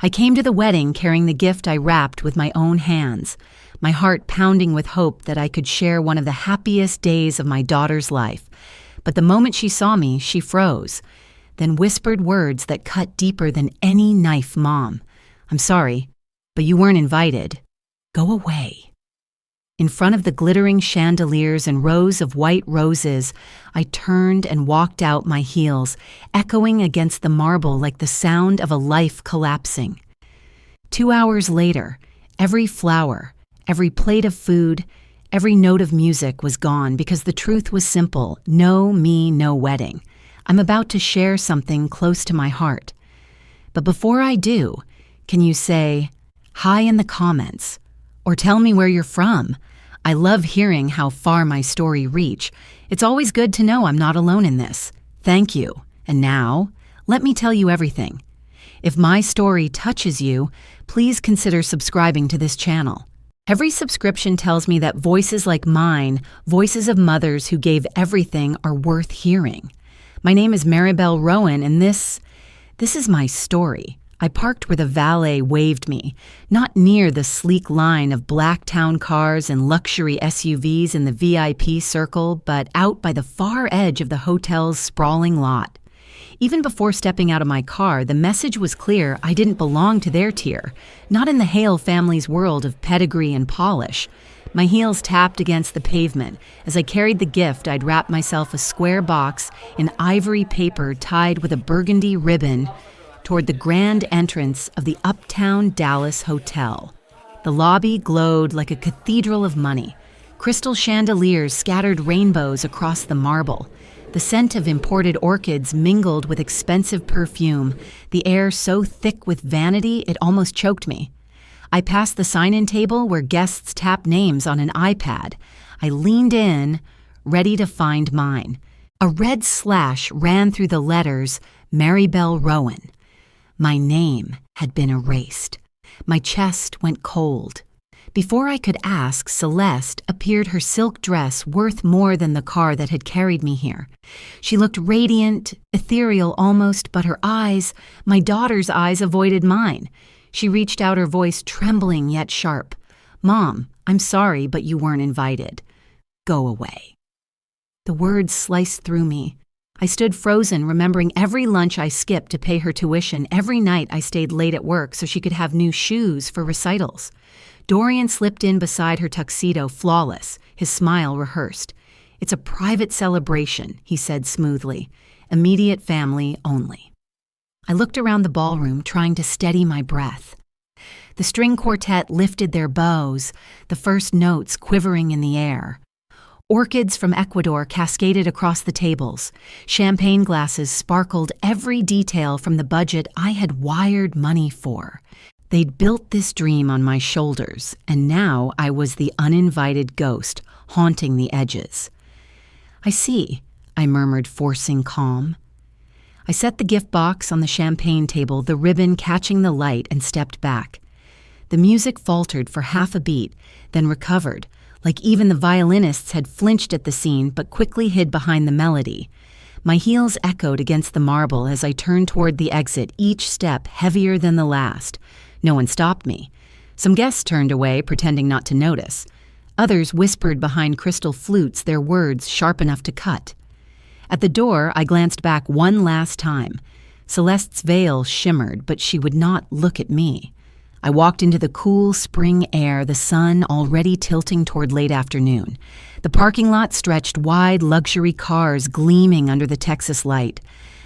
I came to the wedding carrying the gift I wrapped with my own hands, my heart pounding with hope that I could share one of the happiest days of my daughter's life. But the moment she saw me, she froze, then whispered words that cut deeper than any knife. "Mom, I'm sorry, but you weren't invited. Go away." In front of the glittering chandeliers and rows of white roses, I turned and walked out, my heels echoing against the marble like the sound of a life collapsing. 2 hours later, every flower, every plate of food, every note of music was gone because the truth was simple: no me, no wedding. I'm about to share something close to my heart. But before I do, can you say hi in the comments? Or tell me where you're from. I love hearing how far my story reached. It's always good to know I'm not alone in this. Thank you. And now, let me tell you everything. If my story touches you, please consider subscribing to this channel. Every subscription tells me that voices like mine, voices of mothers who gave everything, are worth hearing. My name is Maribel Rowan, and this is my story. I parked where the valet waved me, not near the sleek line of black town cars and luxury SUVs in the VIP circle, but out by the far edge of the hotel's sprawling lot. Even before stepping out of my car, the message was clear: I didn't belong to their tier, not in the Hale family's world of pedigree and polish. My heels tapped against the pavement as I carried the gift. I'd wrapped myself a square box in ivory paper tied with a burgundy ribbon toward the grand entrance of the Uptown Dallas Hotel. The lobby glowed like a cathedral of money. Crystal chandeliers scattered rainbows across the marble. The scent of imported orchids mingled with expensive perfume, the air so thick with vanity it almost choked me. I passed the sign-in table where guests tap names on an iPad. I leaned in, ready to find mine. A red slash ran through the letters, Maribel Rowan. My name had been erased. My chest went cold. Before I could ask, Celeste appeared, her silk dress worth more than the car that had carried me here. She looked radiant, ethereal almost, but her eyes, my daughter's eyes, avoided mine. She reached out, her voice trembling yet sharp. "Mom, I'm sorry, but you weren't invited. Go away." The words sliced through me. I stood frozen, remembering every lunch I skipped to pay her tuition, every night I stayed late at work so she could have new shoes for recitals. Dorian slipped in beside her, tuxedo flawless, his smile rehearsed. "It's a private celebration," he said smoothly. "Immediate family only." I looked around the ballroom, trying to steady my breath. The string quartet lifted their bows, the first notes quivering in the air. Orchids from Ecuador cascaded across the tables. Champagne glasses sparkled, every detail from the budget I had wired money for. They'd built this dream on my shoulders, and now I was the uninvited ghost haunting the edges. "I see," I murmured, forcing calm. I set the gift box on the champagne table, the ribbon catching the light, and stepped back. The music faltered for half a beat, then recovered, like even the violinists had flinched at the scene but quickly hid behind the melody. My heels echoed against the marble as I turned toward the exit, each step heavier than the last. No one stopped me. Some guests turned away, pretending not to notice. Others whispered behind crystal flutes, their words sharp enough to cut. At the door, I glanced back one last time. Celeste's veil shimmered, but she would not look at me. I walked into the cool spring air, the sun already tilting toward late afternoon. The parking lot stretched wide, luxury cars gleaming under the Texas light.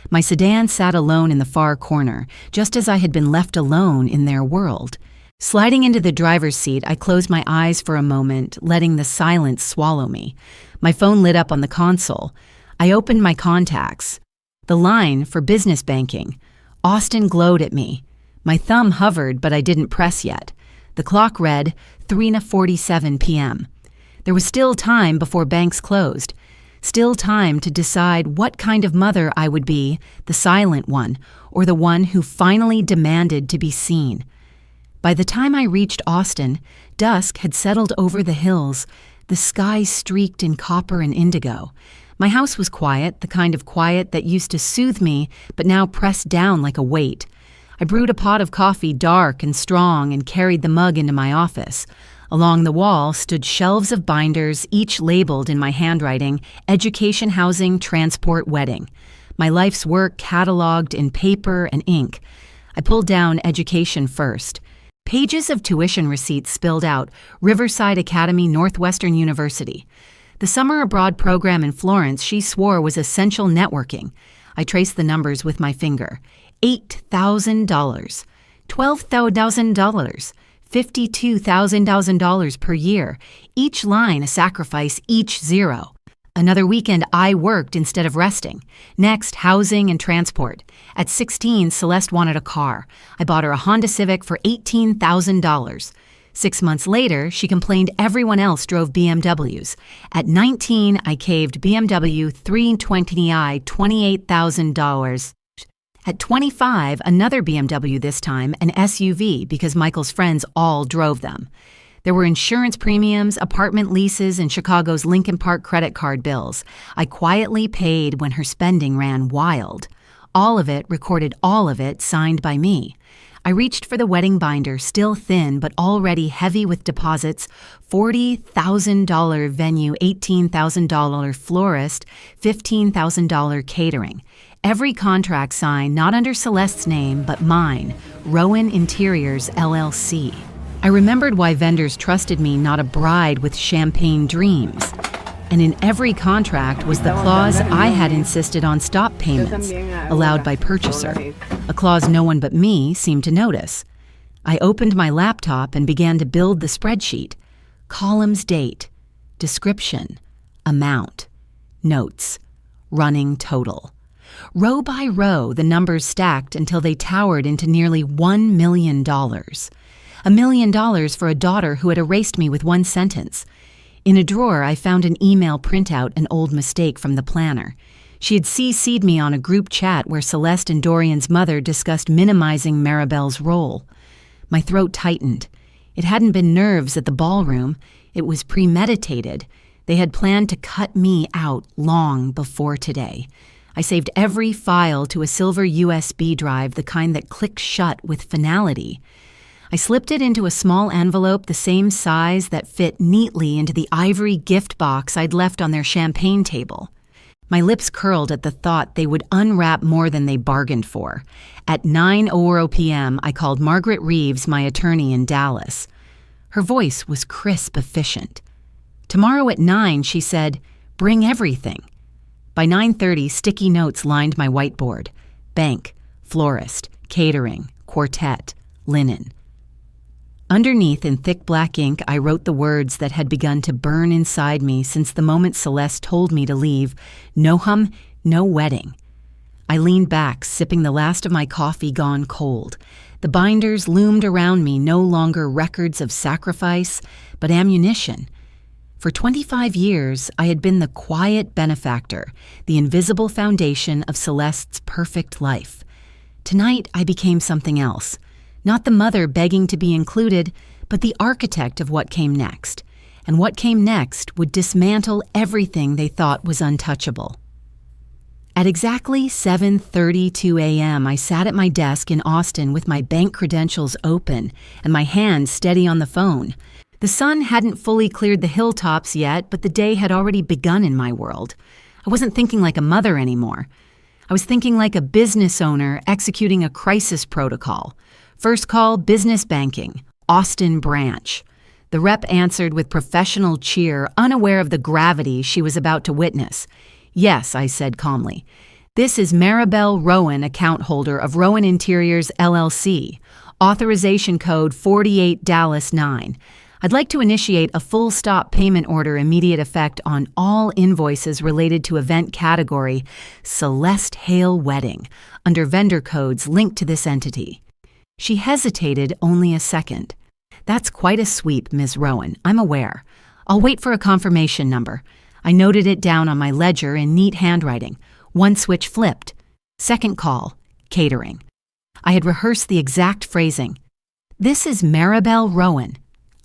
My sedan sat alone in the far corner, just as I had been left alone in their world. Sliding into the driver's seat, I closed my eyes for a moment, letting the silence swallow me. My phone lit up on the console. I opened my contacts. The line for business banking. Austin glowed at me. My thumb hovered, but I didn't press yet. The clock read 3:47 p.m. There was still time before banks closed. Still time to decide what kind of mother I would be, the silent one, or the one who finally demanded to be seen. By the time I reached Austin, dusk had settled over the hills, the sky streaked in copper and indigo. My house was quiet, the kind of quiet that used to soothe me, but now pressed down like a weight. I brewed a pot of coffee dark and strong and carried the mug into my office. Along the wall stood shelves of binders, each labeled in my handwriting, Education, Housing, Transport, Wedding. My life's work cataloged in paper and ink. I pulled down Education first. Pages of tuition receipts spilled out, Riverside Academy, Northwestern University. The summer abroad program in Florence she swore was essential networking. I traced the numbers with my finger. $8,000, $12,000, $52,000 per year. Each line a sacrifice, each zero. Another weekend I worked instead of resting. Next, housing and transport. At 16, Celeste wanted a car. I bought her a Honda Civic for $18,000. 6 months later, she complained everyone else drove BMWs. At 19, I caved BMW 320i $28,000. At 25, another BMW this time, an SUV, because Michael's friends all drove them. There were insurance premiums, apartment leases, and Chicago's Lincoln Park credit card bills. I quietly paid when her spending ran wild. All of it, recorded all of it, signed by me. I reached for the wedding binder, still thin but already heavy with deposits, $40,000 venue, $18,000 florist, $15,000 catering. Every contract signed not under Celeste's name but mine, Rowan Interiors, LLC. I remembered why vendors trusted me, not a bride with champagne dreams. And in every contract was the clause I had insisted on stop payments, allowed by purchaser, a clause no one but me seemed to notice. I opened my laptop and began to build the spreadsheet. Columns: date, description, amount, notes, running total. Row by row, the numbers stacked until they towered into nearly $1 million. $1 million for a daughter who had erased me with one sentence. In a drawer, I found an email printout, an old mistake from the planner. She had CC'd me on a group chat where Celeste and Dorian's mother discussed minimizing Maribel's role. My throat tightened. It hadn't been nerves at the ballroom. It was premeditated. They had planned to cut me out long before today. I saved every file to a silver USB drive, the kind that clicks shut with finality. I slipped it into a small envelope the same size that fit neatly into the ivory gift box I'd left on their champagne table. My lips curled at the thought they would unwrap more than they bargained for. At 9:00 p.m., I called Margaret Reeves, my attorney in Dallas. Her voice was crisp, efficient. Tomorrow at 9, she said, "Bring everything." By 9:30, sticky notes lined my whiteboard. Bank, florist, catering, quartet, linen. Underneath, in thick black ink, I wrote the words that had begun to burn inside me since the moment Celeste told me to leave. No hum, no wedding. I leaned back, sipping the last of my coffee gone cold. The binders loomed around me, no longer records of sacrifice, but ammunition. For 25 years, I had been the quiet benefactor, the invisible foundation of Celeste's perfect life. Tonight, I became something else. Not the mother begging to be included, but the architect of what came next. And what came next would dismantle everything they thought was untouchable. At exactly 7:32 a.m., I sat at my desk in Austin with my bank credentials open and my hand steady on the phone. The sun hadn't fully cleared the hilltops yet, but the day had already begun in my world. I wasn't thinking like a mother anymore. I was thinking like a business owner executing a crisis protocol. First call, business banking, Austin branch. The rep answered with professional cheer, unaware of the gravity she was about to witness. "Yes," I said calmly. "This is Maribel Rowan, account holder of Rowan Interiors, LLC. Authorization code 48 Dallas 9. I'd like to initiate a full stop payment order, immediate effect on all invoices related to event category Celeste Hale Wedding under vendor codes linked to this entity." She hesitated only a second. "That's quite a sweep, Ms. Rowan. I'm aware. I'll wait for a confirmation number." I noted it down on my ledger in neat handwriting. One switch flipped. Second call, catering. I had rehearsed the exact phrasing. "This is Maribel Rowan.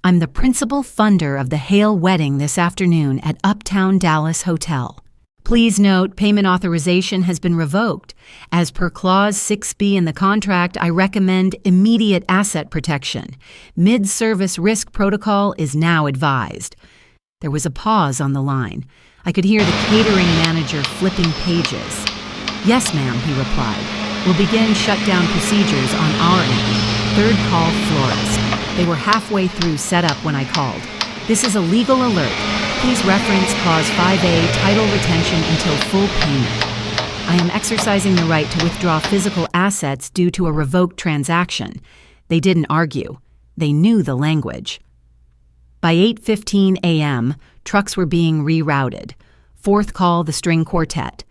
I'm the principal funder of the Hale Wedding this afternoon at Uptown Dallas Hotel." Please note, payment authorization has been revoked. As per Clause 6B in the contract, I recommend immediate asset protection. Mid-service risk protocol is now advised. There was a pause on the line. I could hear the catering manager flipping pages. Yes, ma'am, he replied. We'll begin shutdown procedures on our end. Third call, florist. They were halfway through setup when I called. This is a legal alert. Please reference Clause 5A, title retention until full payment. I am exercising the right to withdraw physical assets due to a revoked transaction. They didn't argue. They knew the language. By 8:15 a.m., trucks were being rerouted. Fourth call, the string quartet.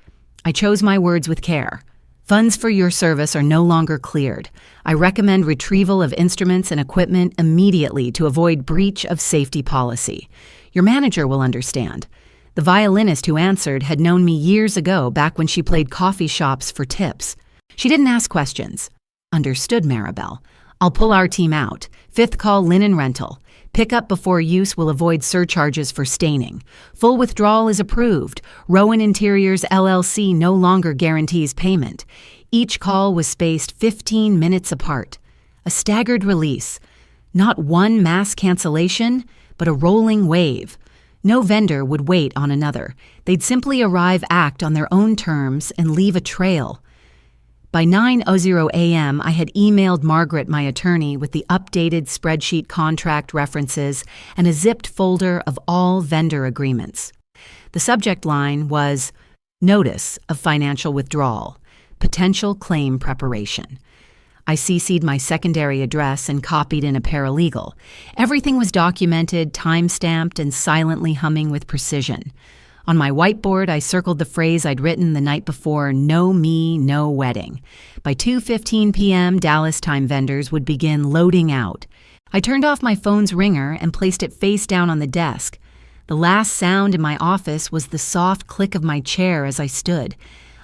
I chose my words with care. Funds for your service are no longer cleared. I recommend retrieval of instruments and equipment immediately to avoid breach of safety policy. Your manager will understand. The violinist who answered had known me years ago, back when she played coffee shops for tips. She didn't ask questions. Understood, Maribel. I'll pull our team out. Fifth call, linen rental. Pickup before use will avoid surcharges for staining. Full withdrawal is approved. Rowan Interiors LLC no longer guarantees payment. Each call was spaced 15 minutes apart. A staggered release. Not one mass cancellation, but a rolling wave. No vendor would wait on another. They'd simply arrive, act on their own terms, and leave a trail. By 9:00 a.m., I had emailed Margaret, my attorney, with the updated spreadsheet contract references and a zipped folder of all vendor agreements. The subject line was Notice of Financial Withdrawal, Potential Claim Preparation. I CC'd my secondary address and copied in a paralegal. Everything was documented, time-stamped, and silently humming with precision. On my whiteboard, I circled the phrase I'd written the night before, no me, no wedding. By 2:15 p.m., Dallas time vendors would begin loading out. I turned off my phone's ringer and placed it face down on the desk. The last sound in my office was the soft click of my chair as I stood.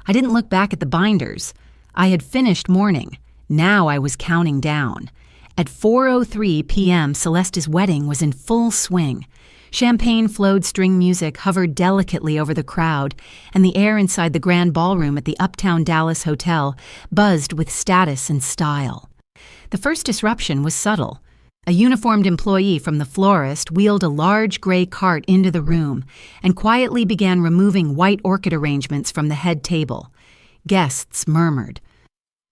I didn't look back at the binders. I had finished mourning. Now I was counting down. At 4:03 p.m., Celeste's wedding was in full swing. Champagne-flowed string music hovered delicately over the crowd, and the air inside the grand ballroom at the Uptown Dallas Hotel buzzed with status and style. The first disruption was subtle. A uniformed employee from the florist wheeled a large gray cart into the room and quietly began removing white orchid arrangements from the head table. Guests murmured.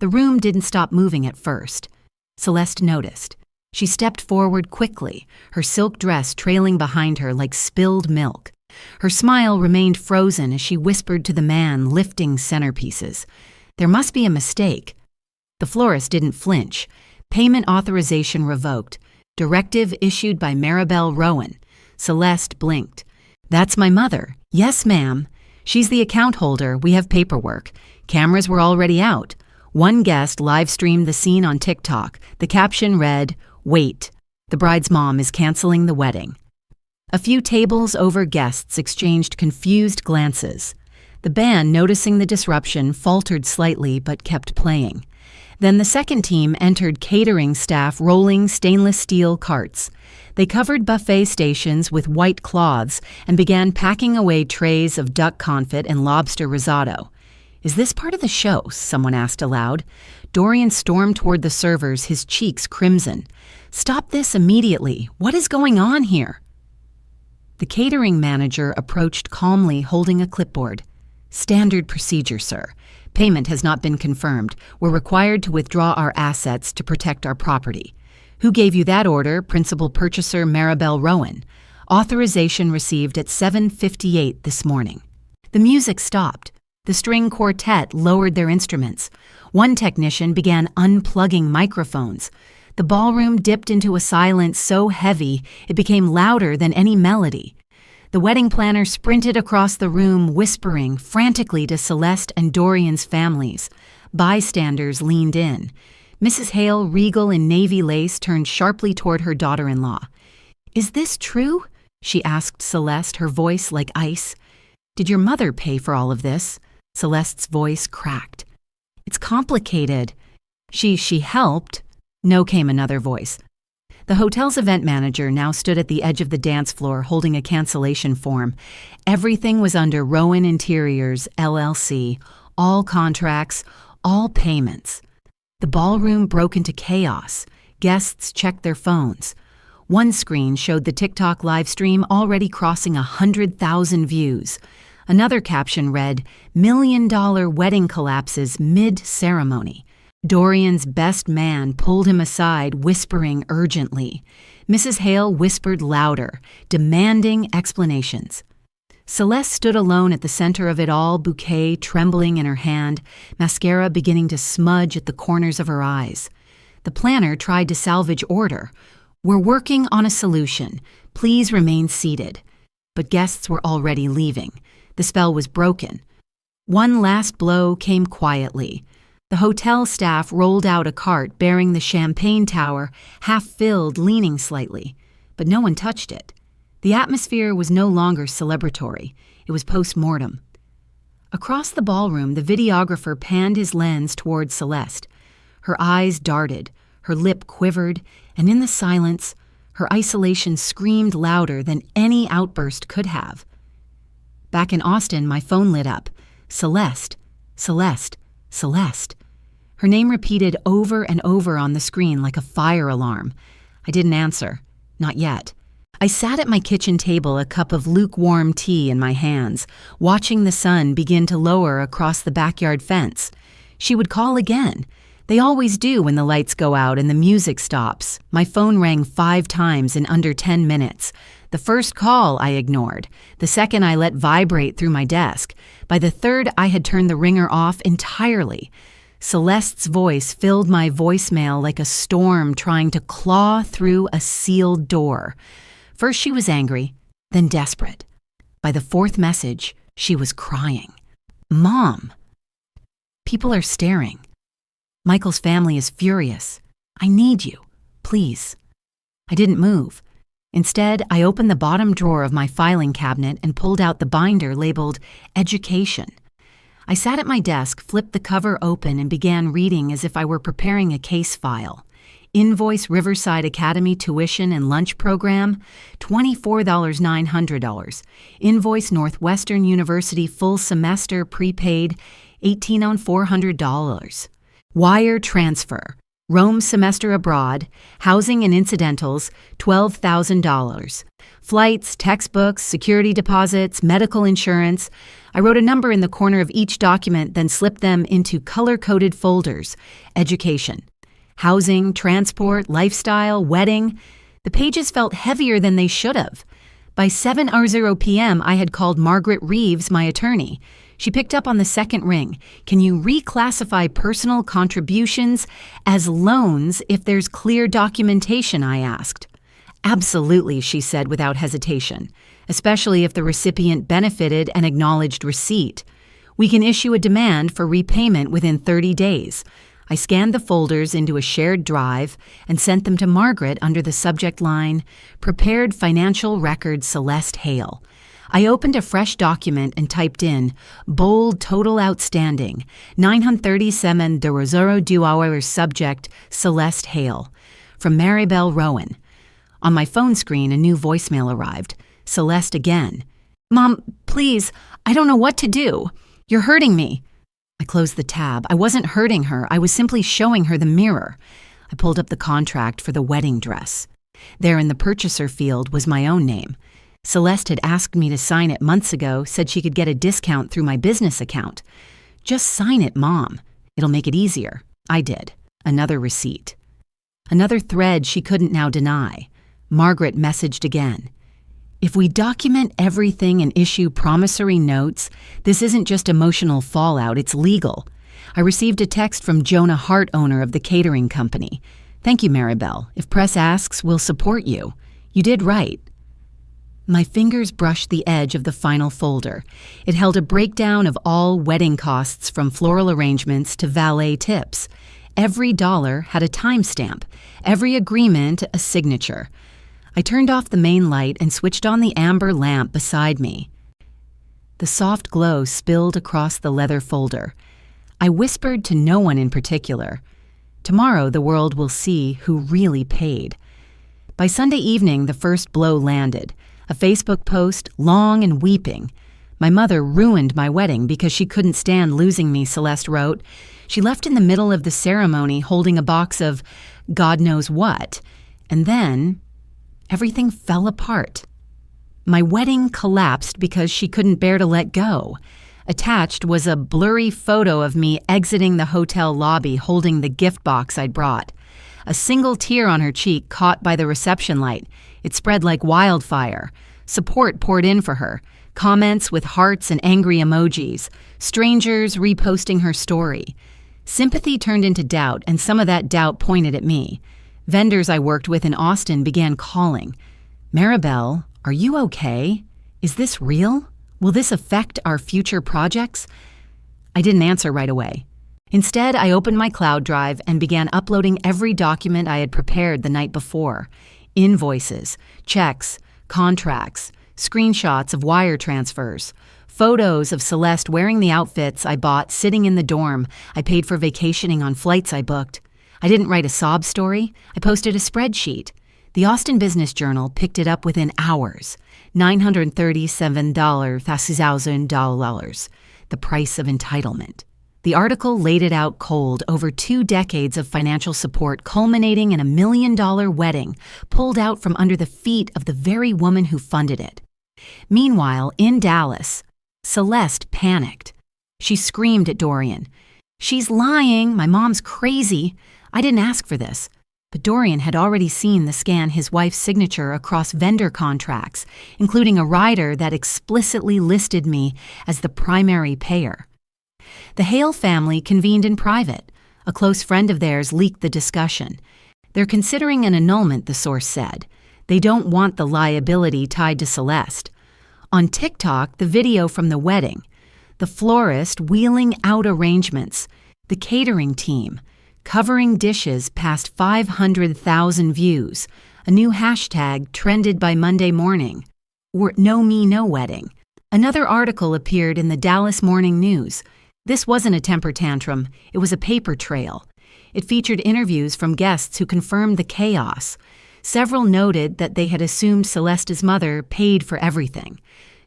The room didn't stop moving at first. Celeste noticed. She stepped forward quickly, her silk dress trailing behind her like spilled milk. Her smile remained frozen as she whispered to the man lifting centerpieces. There must be a mistake. The florist didn't flinch. Payment authorization revoked. Directive issued by Maribel Rowan. Celeste blinked. That's my mother. Yes, ma'am. She's the account holder. We have paperwork. Cameras were already out. One guest live-streamed the scene on TikTok. The caption read, "Wait, the bride's mom is canceling the wedding." A few tables over, guests exchanged confused glances. The band, noticing the disruption, faltered slightly but kept playing. Then the second team entered, catering staff rolling stainless steel carts. They covered buffet stations with white cloths and began packing away trays of duck confit and lobster risotto. "Is this part of the show?" someone asked aloud. Dorian stormed toward the servers, his cheeks crimson. "Stop this immediately. What is going on here?" The catering manager approached calmly, holding a clipboard. "Standard procedure, sir. Payment has not been confirmed. We're required to withdraw our assets to protect our property. Who gave you that order? Principal purchaser Maribel Rowan. Authorization received at 7:58 this morning." The music stopped. The string quartet lowered their instruments. One technician began unplugging microphones. The ballroom dipped into a silence so heavy it became louder than any melody. The wedding planner sprinted across the room, whispering frantically to Celeste and Dorian's families. Bystanders leaned in. Mrs. Hale, regal in navy lace, turned sharply toward her daughter-in-law. "Is this true?" she asked Celeste, her voice like ice. "Did your mother pay for all of this?" Celeste's voice cracked. "It's complicated." She helped." No, came another voice. The hotel's event manager now stood at the edge of the dance floor holding a cancellation form. Everything was under Rowan Interiors, LLC, all contracts, all payments. The ballroom broke into chaos. Guests checked their phones. One screen showed the TikTok live stream already crossing 100,000 views. Another caption read, "$1 million wedding collapses mid-ceremony." Dorian's best man pulled him aside, whispering urgently. Mrs. Hale whispered louder, demanding explanations. Celeste stood alone at the center of it all, bouquet trembling in her hand, mascara beginning to smudge at the corners of her eyes. The planner tried to salvage order. "We're working on a solution. Please remain seated." But guests were already leaving. The spell was broken. One last blow came quietly. The hotel staff rolled out a cart bearing the champagne tower, half-filled, leaning slightly. But no one touched it. The atmosphere was no longer celebratory. It was post-mortem. Across the ballroom, the videographer panned his lens toward Celeste. Her eyes darted, her lip quivered, and in the silence, her isolation screamed louder than any outburst could have. Back in Austin, my phone lit up. Celeste, Celeste, Celeste. Her name repeated over and over on the screen like a fire alarm. I didn't answer. Not yet. I sat at my kitchen table, a cup of lukewarm tea in my hands, watching the sun begin to lower across the backyard fence. She would call again. They always do when the lights go out and the music stops. My phone rang 5 times in under 10 minutes. The first call I ignored. The second I let vibrate through my desk. By the third, I had turned the ringer off entirely. Celeste's voice filled my voicemail like a storm trying to claw through a sealed door. First she was angry, then desperate. By the 4th message, she was crying. "Mom!" People are staring. Michael's family is furious. I need you, please. I didn't move. Instead, I opened the bottom drawer of my filing cabinet and pulled out the binder labeled Education. I sat at my desk, flipped the cover open, and began reading as if I were preparing a case file. Invoice Riverside Academy tuition and lunch program, $24,900. Invoice Northwestern University full semester prepaid, $18,400. Wire transfer, Rome semester abroad, housing and incidentals, $12,000. Flights, textbooks, security deposits, medical insurance. I wrote a number in the corner of each document, then slipped them into color-coded folders. Education, housing, transport, lifestyle, wedding. The pages felt heavier than they should have. By 7:00 p.m., I had called Margaret Reeves, my attorney. She picked up on the second ring. "Can you reclassify personal contributions as loans if there's clear documentation?" I asked. "Absolutely," she said without hesitation, "especially if the recipient benefited and acknowledged receipt. We can issue a demand for repayment within 30 days. I scanned the folders into a shared drive and sent them to Margaret under the subject line, "Prepared Financial Record Celeste Hale." I opened a fresh document and typed in, bold total outstanding, $937 subject, Celeste Hale, from Maribel Rowan. On my phone screen, a new voicemail arrived. Celeste again. "Mom, please, I don't know what to do. You're hurting me." I closed the tab. I wasn't hurting her. I was simply showing her the mirror. I pulled up the contract for the wedding dress. There in the purchaser field was my own name. Celeste had asked me to sign it months ago, said she could get a discount through my business account. "Just sign it, Mom. It'll make it easier." I did. Another receipt. Another thread she couldn't now deny. Margaret messaged again. "If we document everything and issue promissory notes, this isn't just emotional fallout, it's legal." I received a text from Jonah Hart, owner of the catering company. "Thank you, Maribel. If press asks, we'll support you. You did right." My fingers brushed the edge of the final folder. It held a breakdown of all wedding costs from floral arrangements to valet tips. Every dollar had a timestamp, every agreement a signature. I turned off the main light and switched on the amber lamp beside me. The soft glow spilled across the leather folder. I whispered to no one in particular. Tomorrow the world will see who really paid. By Sunday evening, the first blow landed. A Facebook post, long and weeping. "My mother ruined my wedding because she couldn't stand losing me," Celeste wrote. She left in the middle of the ceremony holding a box of God knows what. And then everything fell apart. My wedding collapsed because she couldn't bear to let go. Attached was a blurry photo of me exiting the hotel lobby holding the gift box I'd brought. A single tear on her cheek caught by the reception light. It spread like wildfire. Support poured in for her. Comments with hearts and angry emojis. Strangers reposting her story. Sympathy turned into doubt, and some of that doubt pointed at me. Vendors I worked with in Austin began calling. "Maribel, are you okay? Is this real? Will this affect our future projects?" I didn't answer right away. Instead, I opened my cloud drive and began uploading every document I had prepared the night before. Invoices, checks, contracts, screenshots of wire transfers, photos of Celeste wearing the outfits I bought sitting in the dorm I paid for vacationing on flights I booked. I didn't write a sob story. I posted a spreadsheet. The Austin Business Journal picked it up within hours. $937,000, the price of entitlement. The article laid it out cold, over 2 decades of financial support culminating in a $1 million wedding pulled out from under the feet of the very woman who funded it. Meanwhile, in Dallas, Celeste panicked. She screamed at Dorian, "She's lying, my mom's crazy. I didn't ask for this." But Dorian had already seen the scan his wife's signature across vendor contracts, including a rider that explicitly listed me as the primary payer. The Hale family convened in private. A close friend of theirs leaked the discussion. They're considering an annulment, the source said. They don't want the liability tied to Celeste. On TikTok, the video from the wedding, the florist wheeling out arrangements, the catering team, covering dishes past 500,000 views, a new hashtag trended by Monday morning, or No Me No Wedding. Another article appeared in the Dallas Morning News. This wasn't a temper tantrum, it was a paper trail. It featured interviews from guests who confirmed the chaos. Several noted that they had assumed Celeste's mother paid for everything.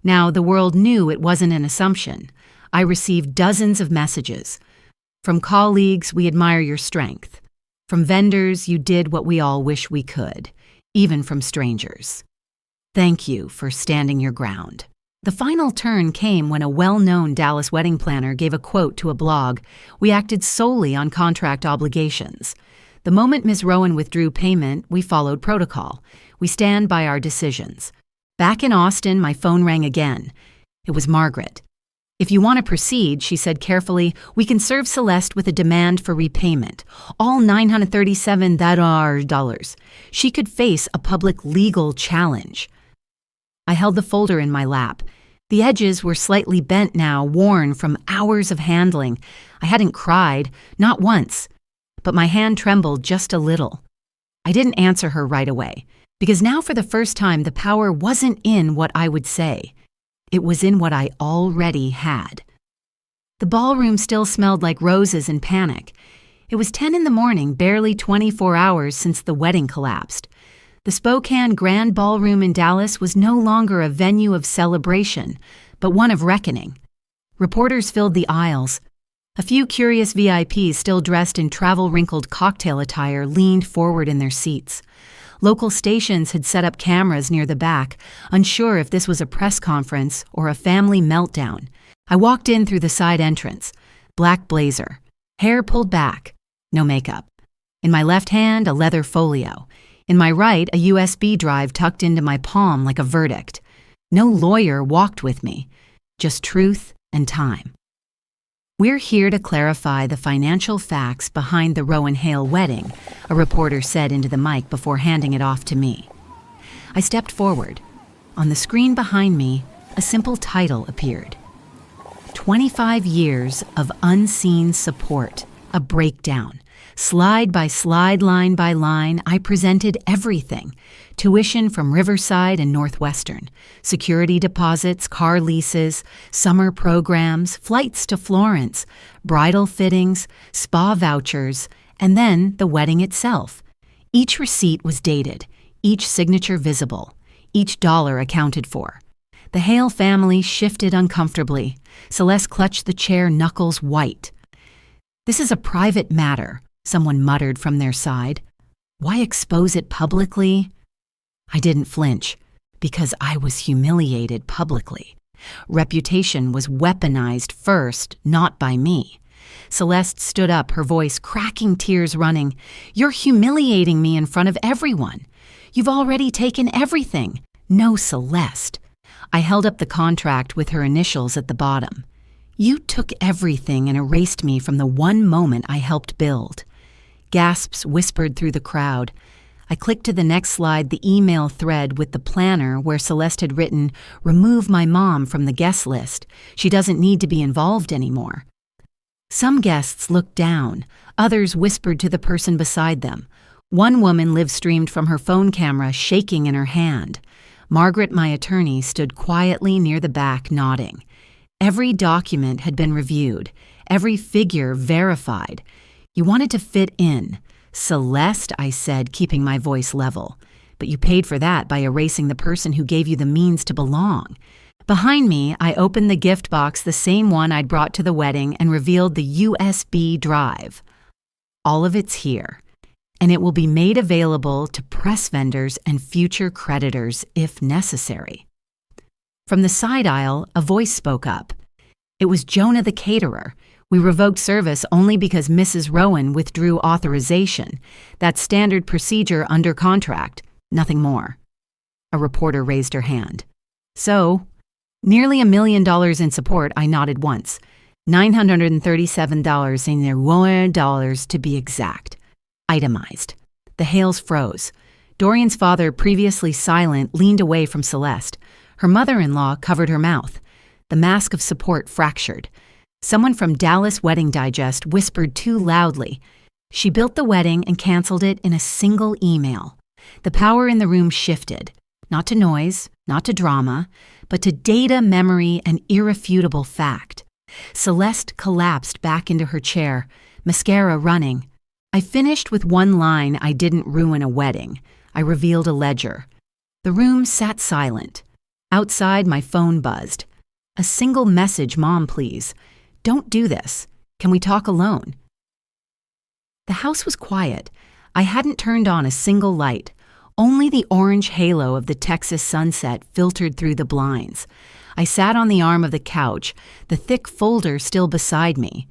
Now, the world knew it wasn't an assumption. I received dozens of messages. From colleagues, "We admire your strength." From vendors, "You did what we all wish we could." Even from strangers. "Thank you for standing your ground." The final turn came when a well-known Dallas wedding planner gave a quote to a blog. "We acted solely on contract obligations. The moment Ms. Rowan withdrew payment, we followed protocol. We stand by our decisions." Back in Austin, my phone rang again. It was Margaret. "If you want to proceed," she said carefully, "we can serve Celeste with a demand for repayment. All $937,000. She could face a public legal challenge." I held the folder in my lap. The edges were slightly bent now, worn from hours of handling. I hadn't cried, not once, but my hand trembled just a little. I didn't answer her right away, because now for the first time the power wasn't in what I would say. It was in what I already had. The ballroom still smelled like roses and panic. It was 10 in the morning, barely 24 hours since the wedding collapsed. The Spokane Grand Ballroom in Dallas was no longer a venue of celebration, but one of reckoning. Reporters filled the aisles. A few curious VIPs still dressed in travel-wrinkled cocktail attire leaned forward in their seats. Local stations had set up cameras near the back, unsure if this was a press conference or a family meltdown. I walked in through the side entrance. Black blazer. Hair pulled back. No makeup. In my left hand, a leather folio. In my right, a USB drive tucked into my palm like a verdict. No lawyer walked with me. Just truth and time. "We're here to clarify the financial facts behind the Rowan Hale wedding," a reporter said into the mic before handing it off to me. I stepped forward. On the screen behind me, a simple title appeared. 25 years of unseen support, a breakdown. Slide by slide, line by line, I presented everything. Tuition from Riverside and Northwestern, security deposits, car leases, summer programs, flights to Florence, bridal fittings, spa vouchers, and then the wedding itself. Each receipt was dated. each signature visible, each dollar accounted for. The Hale family shifted uncomfortably. Celeste clutched the chair, knuckles white. "This is a private matter," someone muttered from their side. "Why expose it publicly?" I didn't flinch, because I was humiliated publicly. Reputation was weaponized first, not by me. Celeste stood up, her voice cracking, tears running. "You're humiliating me in front of everyone. You've already taken everything. No, Celeste." I held up the contract with her initials at the bottom. "You took everything and erased me from the one moment I helped build." Gasps whispered through the crowd. I clicked to the next slide, the email thread with the planner where Celeste had written, "Remove my mom from the guest list. She doesn't need to be involved anymore." Some guests looked down. Others whispered to the person beside them. One woman live-streamed from her phone camera, shaking in her hand. Margaret, my attorney, stood quietly near the back, nodding. Every document had been reviewed, every figure verified. "You wanted to fit in. Celeste," I said, keeping my voice level. "But you paid for that by erasing the person who gave you the means to belong." Behind me, I opened the gift box, the same one I'd brought to the wedding, and revealed the USB drive. "All of it's here, and it will be made available to press vendors and future creditors if necessary." From the side aisle, a voice spoke up. It was Jonah the caterer. "We revoked service only because Mrs. Rowan withdrew authorization. That's standard procedure under contract, nothing more." A reporter raised her hand. "So, nearly $1 million in support," I nodded once. $937 to be exact. Itemized. The Hales froze. Dorian's father, previously silent, leaned away from Celeste. Her mother-in-law covered her mouth. The mask of support fractured. Someone from Dallas Wedding Digest whispered too loudly. "She built the wedding and canceled it in a single email." The power in the room shifted, not to noise, not to drama, but to data, memory, and irrefutable fact. Celeste collapsed back into her chair, mascara running. I finished with one line: "I didn't ruin a wedding." I revealed a ledger. The room sat silent. Outside, my phone buzzed. A single message: "Mom, please. Don't do this. Can we talk alone?" The house was quiet. I hadn't turned on a single light. Only the orange halo of the Texas sunset filtered through the blinds. I sat on the arm of the couch, the thick folder still beside me.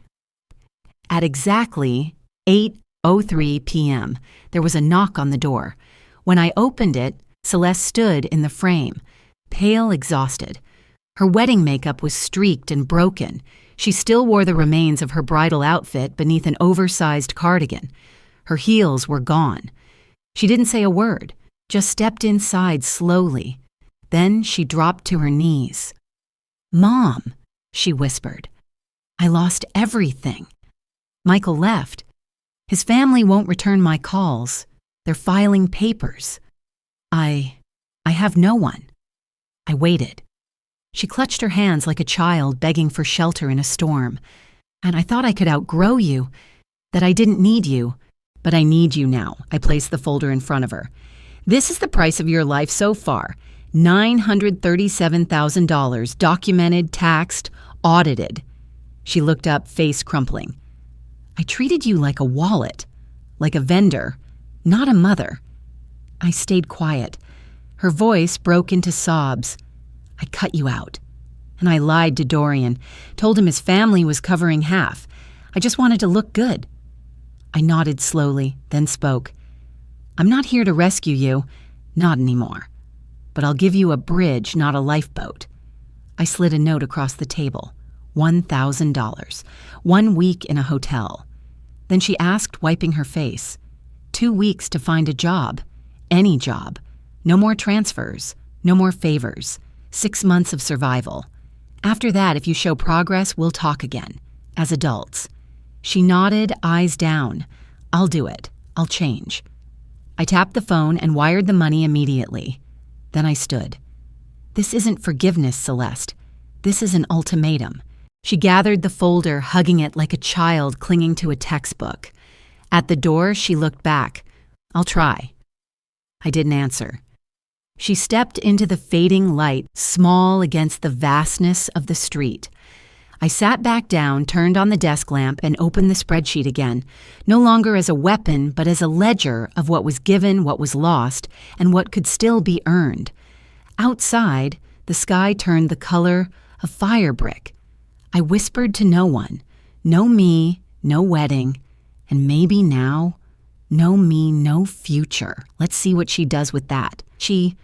At exactly 8:03 p.m., there was a knock on the door. When I opened it, Celeste stood in the frame, pale, exhausted. Her wedding makeup was streaked and broken. She still wore the remains of her bridal outfit beneath an oversized cardigan. Her heels were gone. She didn't say a word, just stepped inside slowly. Then she dropped to her knees. "Mom," she whispered. "I lost everything. Michael left. His family won't return my calls. They're filing papers. I have no one." I waited. She clutched her hands like a child begging for shelter in a storm. "And I thought I could outgrow you, that I didn't need you. But I need you now." I placed the folder in front of her. "This is the price of your life so far. $937,000, documented, taxed, audited." She looked up, face crumpling. "I treated you like a wallet, like a vendor, not a mother." I stayed quiet. Her voice broke into sobs. "I cut you out. And I lied to Dorian, told him his family was covering half. I just wanted to look good." I nodded slowly, then spoke. "I'm not here to rescue you, not anymore. But I'll give you a bridge, not a lifeboat." I slid a note across the table. $1,000. 1 week in a hotel. Then she asked, wiping her face. 2 weeks to find a job. Any job. No more transfers. No more favors. 6 months of survival. After that, if you show progress, we'll talk again. As adults. She nodded, eyes down. "I'll do it. I'll change." I tapped the phone and wired the money immediately. Then I stood. "This isn't forgiveness, Celeste. This is an ultimatum." She gathered the folder, hugging it like a child clinging to a textbook. At the door, she looked back. "I'll try." I didn't answer. She stepped into the fading light, small against the vastness of the street. I sat back down, turned on the desk lamp, and opened the spreadsheet again, no longer as a weapon, but as a ledger of what was given, what was lost, and what could still be earned. Outside, the sky turned the color of fire brick. I whispered to no one, no me, no wedding, and maybe now, no me, no future. Let's see what she does with that. She